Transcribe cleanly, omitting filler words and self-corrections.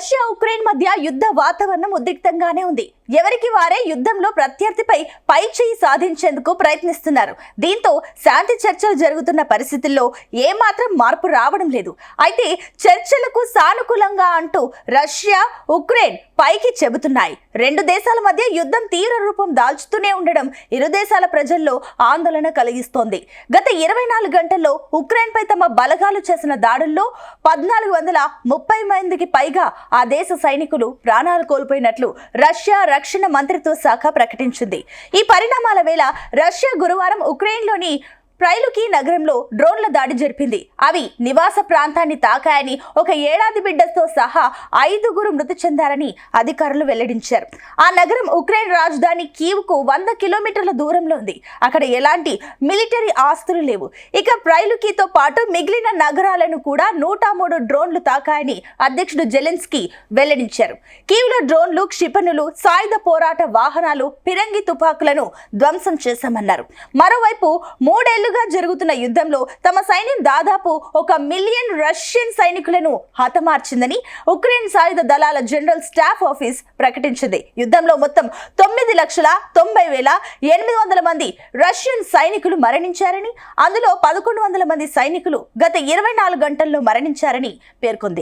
Russia Ukraine మధ్య యుద్ధ వాతావరణం ఉద్రిక్తంగానే ఉంది. ఎవరికి వారే యుద్ధంలో ప్రత్యర్థిపై పైచేయి సాధించేందుకు ప్రయత్నిస్తున్నారు. దీంతో శాంతి చర్చలు జరుగుతున్న పరిస్థితుల్లో ఏమాత్రం మార్పు రావడం లేదు. అయితే చర్చలకు సానుకూలంగా అంటూ రష్యా, ఉక్రెయిన్ పైకి చెబుతున్నాయి. రెండు దేశాల మధ్య యుద్ధం తీవ్ర రూపం దాల్చుతూనే ఉండడం ఇరు దేశాల ప్రజల్లో ఆందోళన కలిగిస్తోంది. గత 24 గంటల్లో ఉక్రెయిన్ పై తమ బలగాలు చేసిన దాడుల్లో 1430 మందికి పైగా ఆ దేశ సైనికులు ప్రాణాలు కోల్పోయినట్లు రష్యా రక్షణ మంత్రిత్వ శాఖ ప్రకటించింది. ఈ పరిణామాల వేళ రష్యా గురువారం ఉక్రెయిన్లోని ప్రైలుకీ నగరంలో డ్రోన్ల దాడి జరిపింది. అవి నివాస ప్రాంతాన్ని తాకాయని, ఒక ఏడాది బిడ్డతో సహా 5గురు మృతి చెందారని అధికారులు వెల్లడించారు. ఆ నగరం ఉక్రెయిన్ రాజధాని కీవ్కు 100 కిలోమీటర్ల దూరంలో ఉంది. అక్కడ ఎలాంటి మిలిటరీ ఆస్తులు లేవు. ఇక ప్రైలుకీతో పాటు మిగిలిన నగరాలను కూడా 103 డ్రోన్లు తాకాయని అధ్యక్షుడు జెలెన్స్కీ వెల్లడించారు. కీవ్లో డ్రోన్లు, క్షిపణులు, సాయుధ పోరాట వాహనాలు, పిరంగి తుపాకులను ధ్వంసం చేశామన్నారు. మరోవైపు 3 ఏళ్లుగా జరుగుతున్న యుద్ధంలో తమ సైన్యం దాదాపు 1 మిలియన్ రష్యన్ సైనికులను హతమార్చిందని ఉక్రెయిన్ సాయుధ దళాల జనరల్ స్టాఫ్ ఆఫీస్ ప్రకటించింది. యుద్ధంలో మొత్తం 9,90,800 మంది రష్యన్ సైనికులు మరణించారని, అందులో 1,100 మంది సైనికులు గత 24 గంటల్లో మరణించారని పేర్కొంది.